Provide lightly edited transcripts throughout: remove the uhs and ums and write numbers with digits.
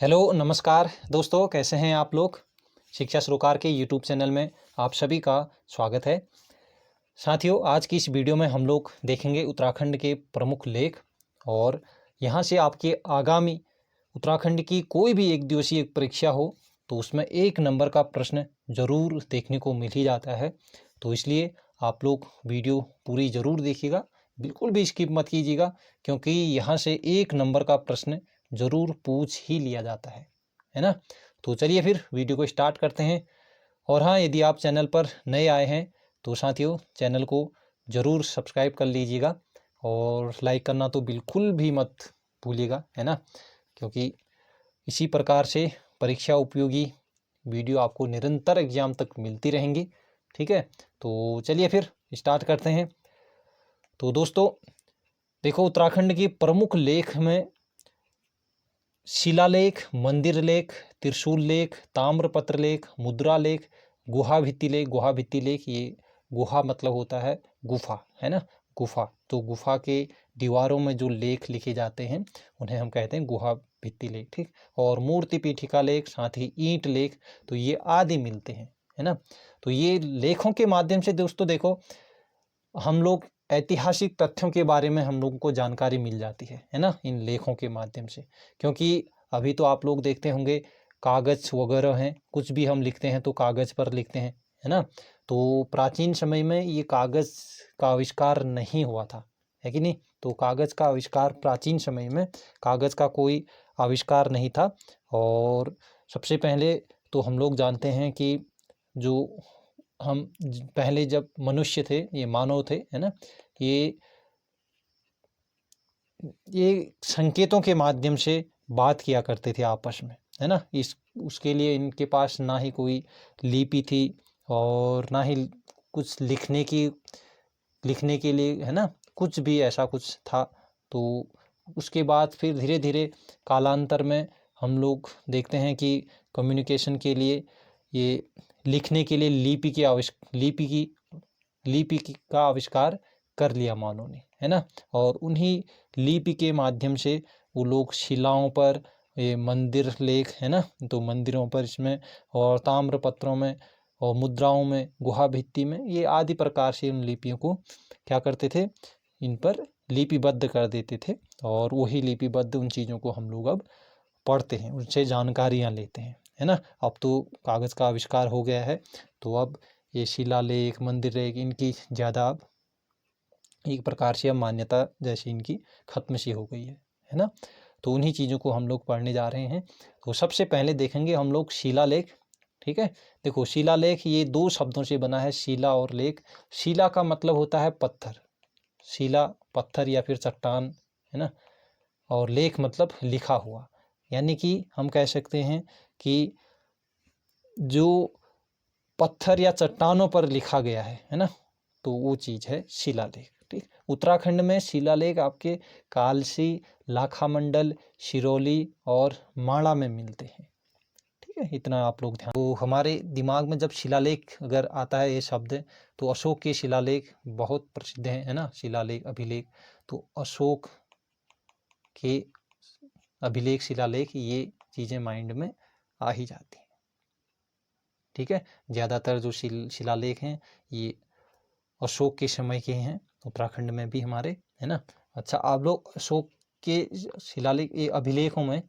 Hello नमस्कार दोस्तों, कैसे हैं आप लोग। शिक्षा सरोकार के यूट्यूब चैनल में आप सभी का स्वागत है। साथियों, आज की इस वीडियो में हम लोग देखेंगे उत्तराखंड के प्रमुख लेख और यहाँ से आपके आगामी उत्तराखंड की कोई भी एक दिवसीय परीक्षा हो तो उसमें 1 नंबर का प्रश्न ज़रूर देखने को मिल ही जाता है। तो इसलिए आप लोग वीडियो पूरी ज़रूर देखिएगा, बिल्कुल भी स्किप मत कीजिएगा, क्योंकि यहाँ से 1 नंबर का प्रश्न ज़रूर पूछ ही लिया जाता है ना। तो चलिए फिर वीडियो को स्टार्ट करते हैं। और हाँ, यदि आप चैनल पर नए आए हैं तो साथियों चैनल को ज़रूर सब्सक्राइब कर लीजिएगा और लाइक करना तो बिल्कुल भी मत भूलिएगा, है ना, क्योंकि इसी प्रकार से परीक्षा उपयोगी वीडियो आपको निरंतर एग्जाम तक मिलती रहेंगी। ठीक है, तो चलिए फिर स्टार्ट करते हैं। तो दोस्तों देखो, उत्तराखंड की प्रमुख लेख में शिलालेख, मंदिर लेख, त्रिशूल लेख, ताम्रपत्र लेख, मुद्रा लेख, गुहा भित्ति लेख। गुहा भित्ति लेख, ये गुहा मतलब होता है गुफा, है ना, गुफा। तो गुफा के दीवारों में जो लेख लिखे जाते हैं उन्हें हम कहते हैं गुहा भित्ति लेख। ठीक, और मूर्ति पीठिका लेख, साथ ही ईंट लेख, तो ये आदि मिलते हैं, है ना। तो ये लेखों के माध्यम से दोस्तों देखो, हम लोग ऐतिहासिक तथ्यों के बारे में हम लोगों को जानकारी मिल जाती है ना, इन लेखों के माध्यम से। क्योंकि अभी तो आप लोग देखते होंगे कागज वगैरह हैं, कुछ भी हम लिखते हैं तो कागज पर लिखते हैं, है ना। तो प्राचीन समय में ये कागज का आविष्कार नहीं हुआ था, है कि नहीं। तो कागज का आविष्कार प्राचीन समय में कागज का कोई आविष्कार नहीं था। और सबसे पहले तो हम लोग जानते हैं कि जो हम पहले जब मनुष्य थे, ये मानव थे, है ना, ये संकेतों के माध्यम से बात किया करते थे आपस में, है ना। इस उसके लिए इनके पास ना ही कोई लिपि थी और ना ही कुछ लिखने के लिए, है ना, कुछ भी ऐसा कुछ था। तो उसके बाद फिर धीरे धीरे कालांतर में हम लोग देखते हैं कि कम्युनिकेशन के लिए, ये लिखने के लिए लिपि का आविष्कार कर लिया मानव ने, है ना। और उन्हीं लिपि के माध्यम से वो लोग शिलाओं पर, ये मंदिर लेख, है ना, तो मंदिरों पर इसमें, और ताम्र पत्रों में और मुद्राओं में, गुहा भित्ति में, ये आदि प्रकार से उन लिपियों को क्या करते थे, इन पर लिपिबद्ध कर देते थे। और वही लिपिबद्ध उन चीज़ों को हम लोग अब पढ़ते हैं, उनसे जानकारियाँ लेते हैं, है ना। अब तो कागज़ का आविष्कार हो गया है, तो अब ये शिलालेख, मंदिर लेख, इनकी ज़्यादा अब एक प्रकार से अब मान्यता जैसी इनकी खत्म सी हो गई है ना। तो उन्हीं चीज़ों को हम लोग पढ़ने जा रहे हैं। तो सबसे पहले देखेंगे हम लोग शिलालेख। ठीक है, देखो शिलालेख ये 2 शब्दों से बना है, शिला और लेख। शिला का मतलब होता है पत्थर, शिला पत्थर या फिर चट्टान, है ना। और लेख मतलब लिखा हुआ, यानी कि हम कह सकते हैं कि जो पत्थर या चट्टानों पर लिखा गया है ना, तो वो चीज़ है शिलालेख। ठीक, उत्तराखंड में शिलालेख आपके कालसी, लाखामंडल, सिरोली और माणा में मिलते हैं। ठीक है, इतना आप लोग ध्यान। तो हमारे दिमाग में जब शिलालेख अगर आता है ये शब्द, तो अशोक के शिलालेख बहुत प्रसिद्ध हैं, है ना, शिलालेख, अभिलेख। तो अशोक के अभिलेख, शिलालेख, ये चीज़ें माइंड में आ ही जाती हैं। ठीक है, ज़्यादातर जो शिलालेख हैं ये अशोक के समय के हैं, उत्तराखंड में भी हमारे, है ना। अच्छा, आप लोग अशोक के शिलालेख, ये अभिलेखों में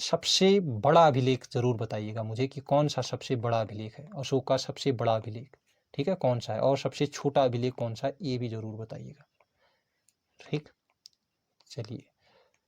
सबसे बड़ा अभिलेख जरूर बताइएगा मुझे कि कौन सा सबसे बड़ा अभिलेख है, अशोक का सबसे बड़ा अभिलेख, ठीक है, कौन सा है, और सबसे छोटा अभिलेख कौन सा है, ये भी जरूर बताइएगा। ठीक, चलिए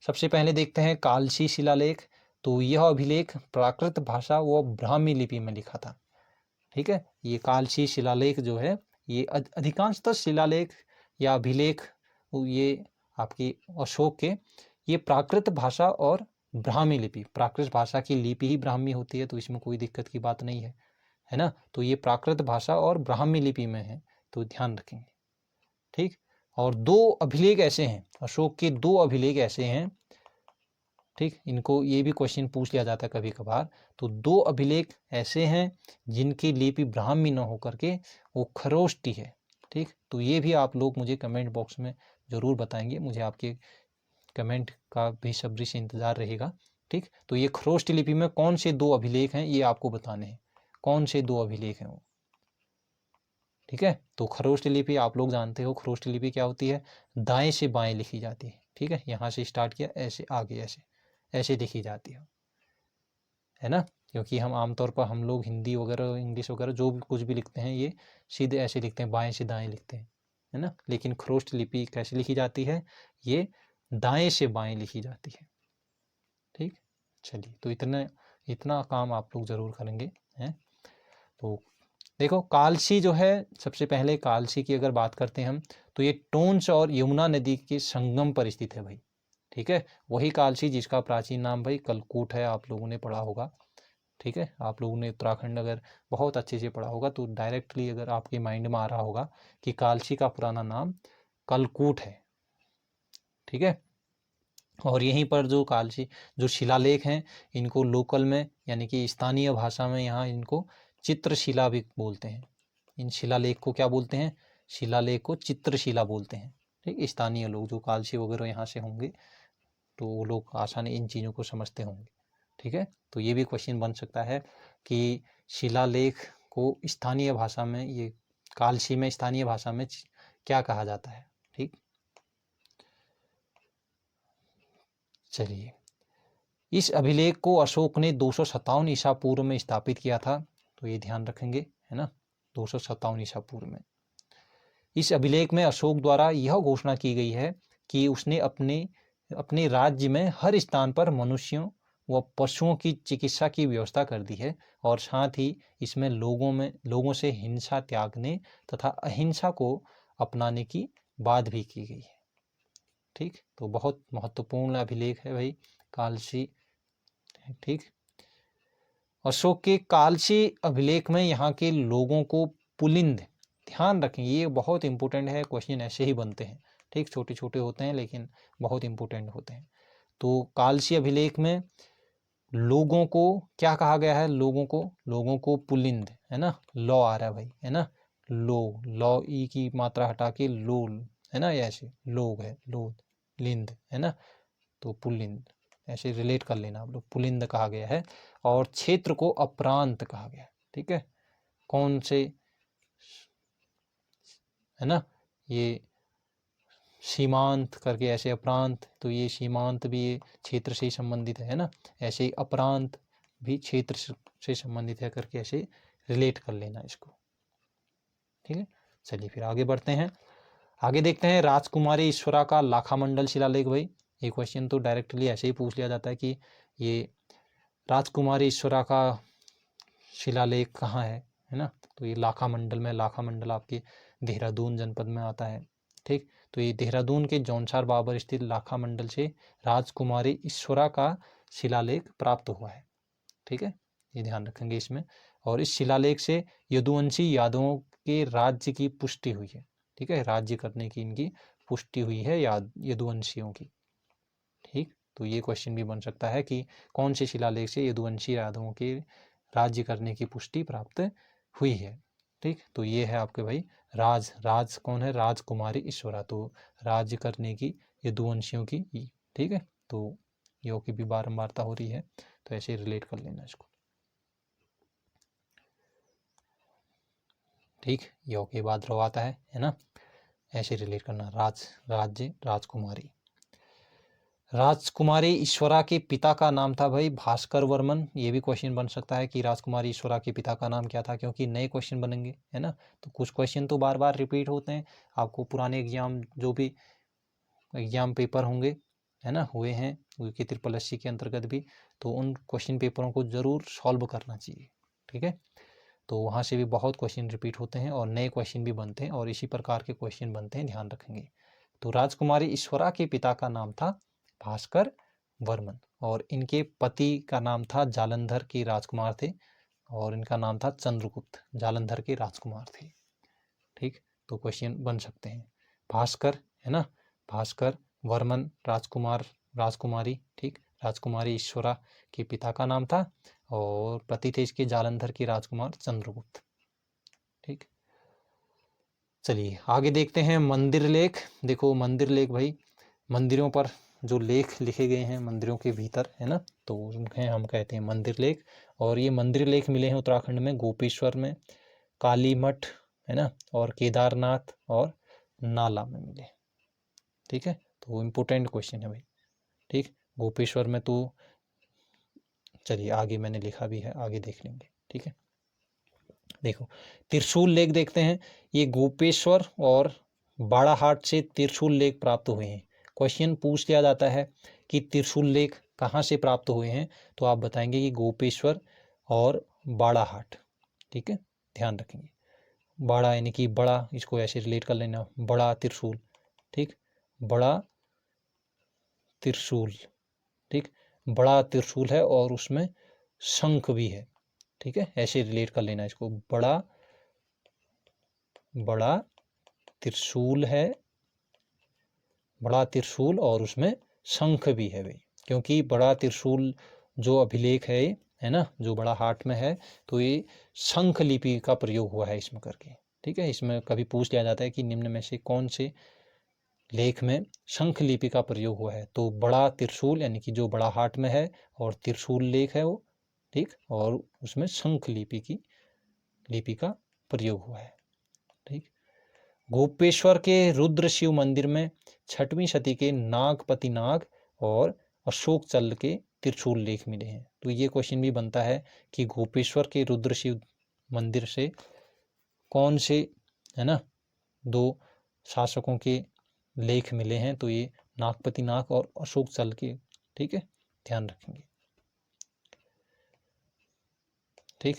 सबसे पहले देखते हैं कालसी शिलालेख। तो यह अभिलेख प्राकृत भाषा व ब्राह्मी लिपि में लिखा था। ठीक है, ये कालसी शिलालेख जो है, ये अधिकांशतः शिलालेख या अभिलेख ये आपकी अशोक के, ये प्राकृत भाषा और ब्राह्मी लिपि, प्राकृत भाषा की लिपि ही ब्राह्मी होती है, तो इसमें कोई दिक्कत की बात नहीं है ना। तो ये प्राकृत भाषा और ब्राह्मी लिपि में है, तो ध्यान रखेंगे। ठीक, और 2 अभिलेख ऐसे हैं, अशोक के 2 अभिलेख ऐसे हैं। ठीक, इनको ये भी क्वेश्चन पूछ लिया जाता है कभी कभार। तो 2 अभिलेख ऐसे हैं जिनकी लिपि ब्राह्मी न होकर के वो खरोष्टी है। ठीक, तो ये भी आप लोग मुझे कमेंट बॉक्स में ज़रूर बताएंगे, मुझे आपके कमेंट का बेसब्री से इंतज़ार रहेगा। ठीक, तो ये खरोष्ट लिपि में कौन से 2 अभिलेख हैं ये आपको बताने हैं, कौन से 2 अभिलेख हैं वो। ठीक है, तो खरोष्ट लिपि आप लोग जानते हो, खरोष्ट लिपि क्या होती है, दाएं से बाएं लिखी जाती है। ठीक है, यहाँ से स्टार्ट किया, ऐसे आगे ऐसे ऐसे लिखी जाती है ना, क्योंकि हम आमतौर पर हम लोग हिंदी वगैरह इंग्लिश वगैरह जो भी कुछ भी लिखते हैं ये सीधे ऐसे लिखते हैं, बाएं से दाएं लिखते हैं, है ना। लेकिन खरोष्ट लिपि कैसे लिखी जाती है, ये दाएं से बाएं लिखी जाती है। ठीक, चलिए, तो इतना इतना काम आप लोग जरूर करेंगे हैं। तो देखो कालसी जो है, सबसे पहले कालसी की अगर बात करते हैं हम, तो ये टोंस और यमुना नदी के संगम पर स्थित है भाई। ठीक है, वही कालसी जिसका प्राचीन नाम भाई कलकूट है, आप लोगों ने पढ़ा होगा। ठीक है, आप लोगों ने उत्तराखंड अगर बहुत अच्छे से पढ़ा होगा तो डायरेक्टली अगर आपके माइंड में आ रहा होगा कि कालसी का पुराना नाम कलकूट है। ठीक है, और यहीं पर जो कालसी जो शिलालेख हैं, इनको लोकल में यानी कि स्थानीय भाषा में यहाँ इनको चित्रशिला भी बोलते हैं। इन शिलालेख को क्या बोलते हैं, शिलालेख को चित्रशिला बोलते हैं। ठीक, स्थानीय लोग जो कालसी वगैरह यहाँ से होंगे तो वो लोग आसानी इन चीज़ों को समझते होंगे। ठीक है, तो ये भी क्वेश्चन बन सकता है कि शिलालेख को स्थानीय भाषा में, ये कालसी में स्थानीय भाषा में क्या कहा जाता है। ठीक, चलिए, इस अभिलेख को अशोक ने 257 ईसा पूर्व में स्थापित किया था, तो ये ध्यान रखेंगे, है ना, 257 ईसा पूर्व में। इस अभिलेख में अशोक द्वारा यह घोषणा की गई है कि उसने अपने राज्य में हर स्थान पर मनुष्यों व पशुओं की चिकित्सा की व्यवस्था कर दी है, और साथ ही इसमें लोगों से हिंसा त्यागने तथा अहिंसा को अपनाने की बात भी की गई है। ठीक, तो बहुत महत्वपूर्ण अभिलेख है भाई कालसी। ठीक, अशोक के कालसी अभिलेख में यहाँ के लोगों को पुलिंद, ध्यान रखें ये बहुत इंपॉर्टेंट है, क्वेश्चन ऐसे ही बनते हैं। ठीक, छोटे छोटे होते हैं लेकिन बहुत इंपॉर्टेंट होते हैं। तो कालसी अभिलेख में लोगों को क्या कहा गया है, लोगों को पुलिंद, है ना, लॉ आ रहा है भाई, है ना, लॉ ई की मात्रा हटा के लो, है ना, ऐसे लोग है, लो लिंद, है ना, तो पुलिंद ऐसे रिलेट कर लेना आप लोग, पुलिंद कहा गया है। और क्षेत्र को अपरांत कहा गया है। ठीक है, कौन से, है ना, ये सीमांत करके ऐसे अपरांत, तो ये सीमांत भी ये क्षेत्र से ही संबंधित है ना, ऐसे ही अपरांत भी क्षेत्र से संबंधित है करके ऐसे रिलेट कर लेना इसको। ठीक है, चलिए फिर आगे बढ़ते हैं, आगे देखते हैं राजकुमारी ईश्वरा का लाखामंडल शिलालेख। भाई ये क्वेश्चन तो डायरेक्टली ऐसे ही पूछ लिया जाता है कि ये राजकुमारी ईश्वरा का शिलालेख कहाँ है ना, तो ये लाखामंडल में, लाखामंडल आपके देहरादून जनपद में आता है। ठीक, तो ये देहरादून के जौनसार बाबर स्थित लाखामंडल से राजकुमारी ईश्वरा का शिलालेख प्राप्त हुआ है। ठीक है, ये ध्यान रखेंगे इसमें। और इस शिलालेख से यदुवंशी यादवों के राज्य की पुष्टि हुई है। ठीक है, राज्य करने की इनकी पुष्टि हुई है यदुवंशियों की। ठीक, तो ये क्वेश्चन भी बन सकता है कि कौन से शिलालेख से यदुवंशी यादवों के राज्य करने की पुष्टि प्राप्त हुई है। ठीक, तो ये है आपके भाई राज कौन है, राजकुमारी ईश्वरा, तो राज्य करने की यदुवंशियों की। ठीक है, तो यो की भी बारंबारता हो रही है तो ऐसे रिलेट कर लेना इसको। ठीक, यो के बाद रो आता है ना, ऐसे रिलेट करना, राज्य राजकुमारी। राजकुमारी ईश्वरा के पिता का नाम था भाई भास्कर वर्मन। ये भी क्वेश्चन बन सकता है कि राजकुमारी ईश्वरा के पिता का नाम क्या था, क्योंकि नए क्वेश्चन बनेंगे, है ना, तो कुछ क्वेश्चन तो बार बार रिपीट होते हैं। आपको पुराने एग्जाम जो भी एग्जाम पेपर होंगे, है ना, हुए हैं उनके SSSC के अंतर्गत भी, तो उन क्वेश्चन पेपरों को ज़रूर सॉल्व करना चाहिए। ठीक है, तो वहाँ से भी बहुत क्वेश्चन रिपीट होते हैं और नए क्वेश्चन भी बनते हैं और इसी प्रकार के क्वेश्चन बनते हैं, ध्यान रखेंगे। तो राजकुमारी ईश्वरा के पिता का नाम था भास्कर वर्मन और इनके पति का नाम था, जालंधर के राजकुमार थे और इनका नाम था चंद्रगुप्त, जालंधर के राजकुमार थे। ठीक, तो क्वेश्चन बन सकते हैं, भास्कर, है ना, भास्कर वर्मन राजकुमारी। ठीक, राजकुमारी ईश्वरा के पिता का नाम था और पति थे इसके जालंधर के राजकुमार चंद्रगुप्त। ठीक, चलिए आगे देखते हैं मंदिर लेख। देखो मंदिर लेख भाई, मंदिरों पर जो लेख लिखे गए हैं मंदिरों के भीतर, है ना, तो उन्हें हम कहते हैं मंदिर लेख। और ये मंदिर लेख मिले हैं उत्तराखंड में गोपेश्वर में, कालीमठ है ना, और केदारनाथ और नाला में मिले। ठीक है, तो इम्पोर्टेंट क्वेश्चन है भाई। ठीक, गोपेश्वर में तो चलिए आगे मैंने लिखा भी है, आगे देख लेंगे। ठीक है, देखो त्रिशूल लेख देखते हैं। ये गोपेश्वर और बाड़ाहाट से त्रिशूल लेख प्राप्त हुए हैं। क्वेश्चन पूछ लिया जाता है कि त्रिशूल लेख कहाँ से प्राप्त हुए हैं, तो आप बताएंगे कि गोपेश्वर और बाड़ाहाट। ठीक है, ध्यान रखेंगे। बाड़ा यानी कि बड़ा, इसको ऐसे रिलेट कर लेना, बड़ा त्रिशूल। ठीक, बड़ा त्रिशूल। ठीक, बड़ा त्रिशूल है और उसमें शंख भी है। ठीक है, ऐसे रिलेट कर लेना इसको, बड़ा बड़ा त्रिशूल है, बड़ा त्रिशूल और उसमें शंख भी है भाई। क्योंकि बड़ा त्रिशूल जो अभिलेख है ना, जो बड़ा हाट में है, तो ये शंख लिपि का प्रयोग हुआ है इसमें करके। ठीक है, इसमें कभी पूछ लिया जाता है कि निम्न में से कौन से लेख में शंख लिपि का प्रयोग हुआ है, तो बड़ा त्रिशूल यानी कि जो बड़ा हाट में है, और त्रिशूल लेख है वो। ठीक, और उसमें शंख लिपि का प्रयोग हुआ है। ठीक, गोपेश्वर के रुद्र शिव मंदिर में 6वीं शती के नागपति नाग और अशोक चल के त्रिशूल लेख मिले हैं। तो ये क्वेश्चन भी बनता है कि गोपेश्वर के रुद्र शिव मंदिर से कौन से है ना 2 शासकों के लेख मिले हैं, तो ये नागपति नाग और अशोक चल के। ठीक है, ध्यान रखेंगे। ठीक,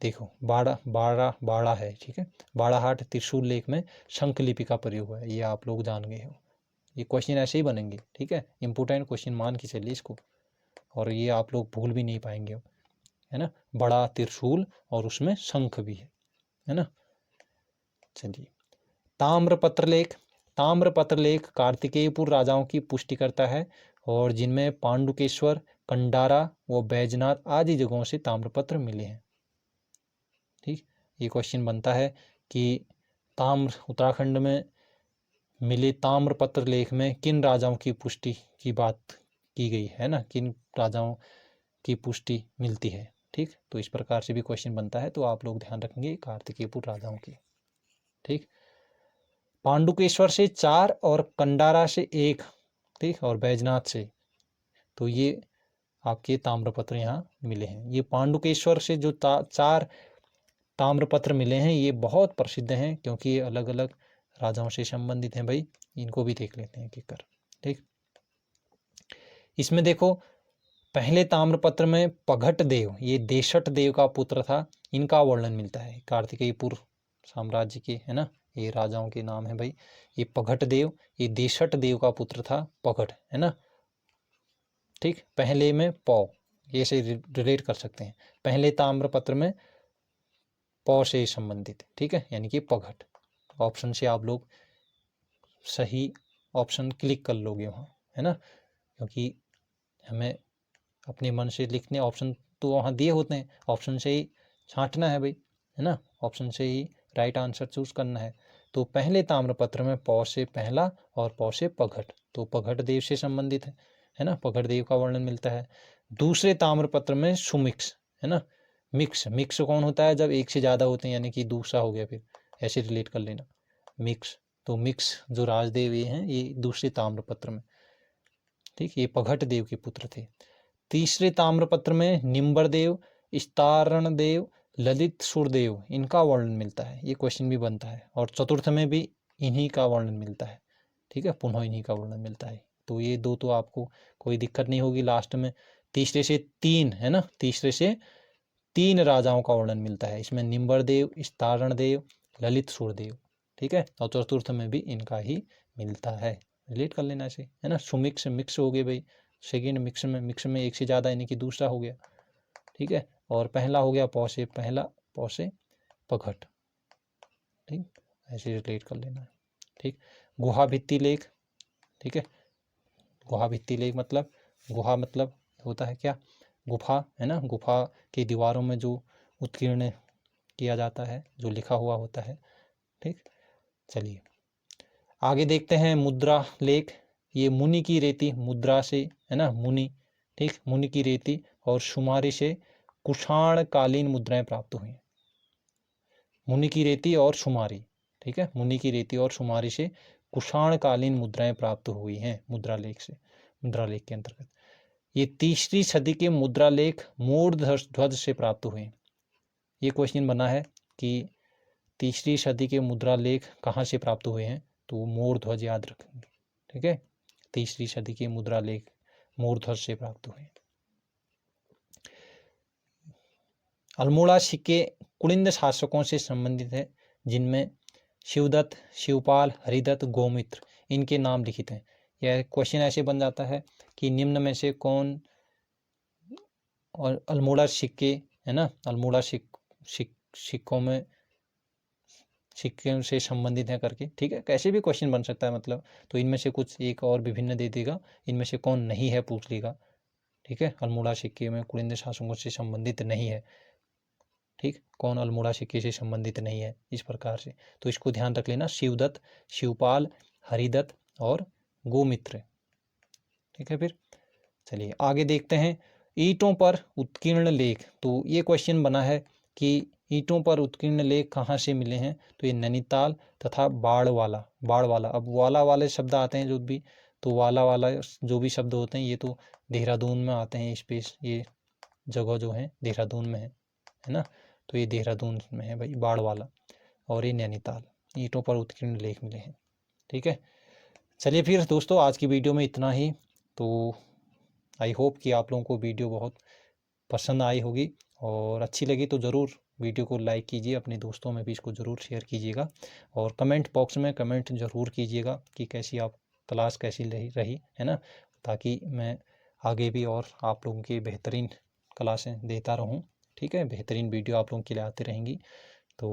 देखो बाड़ा है। ठीक है, बाड़ाहाट त्रिशूल लेख में शंख लिपि का प्रयोग हुआ है, ये आप लोग जान गए हो। ये क्वेश्चन ऐसे ही बनेंगे। ठीक है, इंपोर्टेंट क्वेश्चन मान के चलिए इसको, और ये आप लोग भूल भी नहीं पाएंगे, है ना, बड़ा त्रिशूल और उसमें शंख भी है ना। चलिए, ताम्रपत्र लेख। ताम्रपत्र लेख कार्तिकेयपुर राजाओं की पुष्टि करता है, और जिनमें पांडुकेश्वर, कंडारा व बैजनाथ आदि जगहों से ताम्रपत्र मिले हैं। ठीक, ये क्वेश्चन बनता है कि उत्तराखंड में मिले ताम्रपत्र लेख में किन राजाओं की पुष्टि की बात की गई है ना, किन राजाओं की पुष्टि मिलती है। ठीक, तो इस प्रकार से भी क्वेश्चन बनता है, तो आप लोग ध्यान रखेंगे कार्तिकेयपुर राजाओं की। ठीक, पांडुकेश्वर से 4 और कंडारा से 1। ठीक, और बैजनाथ से, तो ये आपके ताम्रपत्र यहाँ मिले हैं। ये पांडुकेश्वर से जो 4 ताम्रपत्र मिले हैं, ये बहुत प्रसिद्ध हैं, क्योंकि ये अलग अलग राजाओं से संबंधित हैं भाई। इनको भी देख लेते हैं किकर। ठीक, इसमें देखो पहले ताम्रपत्र में पघट देव, ये देशट देव का पुत्र था, इनका वर्णन मिलता है। कार्तिकेयपुर साम्राज्य के है ना, ये राजाओं के नाम है भाई। ये पघट देव, ये देशट देव का पुत्र था पघट, है ना। ठीक, पहले में पौ, ये से रिलेट कर सकते हैं। पहले ताम्रपत्र में पौ से संबंधित। ठीक है, यानी कि पघट। ऑप्शन से आप लोग सही ऑप्शन क्लिक कर लोगे वहाँ, है ना, क्योंकि हमें अपने मन से लिखने ऑप्शन तो वहाँ दिए होते हैं, ऑप्शन से ही छांटना है भाई, है ना, ऑप्शन से ही राइट आंसर चूज करना है। तो पहले ताम्रपत्र में पौ से पहला और पौ से पघट, तो पघट देव से संबंधित है ना, पघट देव का वर्णन मिलता है। दूसरे ताम्रपत्र में सुमिक्स, है ना, मिक्स कौन होता है, जब एक से ज़्यादा होते हैं, यानी कि दूसरा हो गया, फिर ऐसे रिलेट कर लेना मिक्स। तो मिक्स जो राजदेव ये हैं, ये दूसरे ताम्रपत्र में। ठीक, ये पघट देव के पुत्र थे। तीसरे ताम्रपत्र में निम्बरदेव, स्तारण देव, ललित सुरदेव, इनका वर्णन मिलता है। ये क्वेश्चन भी बनता है। और चतुर्थ में भी इन्हीं का वर्णन मिलता है। ठीक है, पुनः इन्हीं का वर्णन मिलता है। तो ये 2 तो आपको कोई दिक्कत नहीं होगी। लास्ट में तीसरे से 3 है ना, तीसरे से 3 राजाओं का वर्णन मिलता है इसमें, निम्बरदेव, स्तारण देव, ललित सुरदेव। ठीक है, और चतुर्थ में भी इनका ही मिलता है। रिलेट कर लेना इसे, है ना। सुमिक्स मिक्स हो गए भाई, सेकेंड मिक्स में एक से ज़्यादा, यानी कि दूसरा हो गया। ठीक है, और पहला हो गया पौ से पहला, पौ से पघट। ठीक, ऐसे रिलेट कर लेना है। ठीक, गुहा भित्ति लेख। ठीक है, गुहा भित्ति लेख मतलब, गुहा मतलब होता है क्या, गुफा, है ना, गुफा की दीवारों में जो उत्कीर्ण किया जाता है, जो लिखा हुआ होता है। ठीक, चलिए आगे देखते हैं मुद्रा लेख। ये मुनि की रेती मुद्रा से, है ना, मुनि ठीक, मुनि की रेती और शुमारी से कुषाण कालीन मुद्राएं प्राप्त हुई। मुनि की रेती और शुमारी, ठीक है, मुनि की रेती और शुमारी से कुषाण कालीन मुद्राएं प्राप्त हुई हैं मुद्रालेख से, मुद्रालेख के अंतर्गत। ये तीसरी सदी के मुद्रालेख मूर्धध्वज से प्राप्त हुए। ये क्वेश्चन बना है कि तीसरी सदी के मुद्रालेख कहाँ से प्राप्त हुए हैं, तो मूर्धध्वज याद रखेंगे, ठीक है। तीसरी सदी के मुद्रालेख मूर्धध्वज से प्राप्त हुए। अल्मोड़ा सिक्के कुलिंद शासकों से संबंधित है, जिनमें शिवदत्त, शिवपाल, हरिदत्त, गोमित्र इनके नाम लिखित हैं। यह क्वेश्चन ऐसे बन जाता है कि निम्न में से कौन, और अल्मोड़ा सिक्के है ना, अल्मोड़ा सिक्कों में सिक्के से संबंधित है करके, ठीक है, कैसे भी क्वेश्चन बन सकता है मतलब। तो इनमें से कुछ एक और विभिन्न दे देगा, इनमें से कौन नहीं है पूछ लेगा, ठीक है। अल्मोड़ा सिक्के में कुलिंद शासकों से संबंधित नहीं है, ठीक, कौन अल्मोड़ा सिक्के से संबंधित नहीं है, इस प्रकार से। तो इसको ध्यान रख लेना, शिवदत्त, शिवपाल, हरिदत्त और गोमित्र, ठीक है। फिर चलिए आगे देखते हैं, ईंटों पर उत्कीर्ण लेख। तो ये क्वेश्चन बना है कि ईंटों पर उत्कीर्ण लेख कहाँ से मिले हैं, तो ये नैनीताल तथा बाड़वाला, बाड़वाला, अब वाला वाले शब्द आते हैं जो भी, तो वाला वाला जो भी शब्द होते हैं ये तो देहरादून में आते हैं, स्पेस ये जगह जो है देहरादून में है ना, तो ये देहरादून में है भाई बाड़वाला, और ये नैनीताल, ईंटों पर उत्कीर्ण लेख मिले हैं, ठीक है। चलिए फिर दोस्तों आज की वीडियो में इतना ही। तो आई होप कि आप लोगों को वीडियो बहुत पसंद आई होगी, और अच्छी लगी तो ज़रूर वीडियो को लाइक कीजिए, अपने दोस्तों में भी इसको ज़रूर शेयर कीजिएगा, और कमेंट बॉक्स में कमेंट ज़रूर कीजिएगा कि कैसी आप क्लास कैसी रही है ना, ताकि मैं आगे भी और आप लोगों की बेहतरीन क्लासें देता रहूं, ठीक है, बेहतरीन वीडियो आप लोगों के लिए आती रहेंगी। तो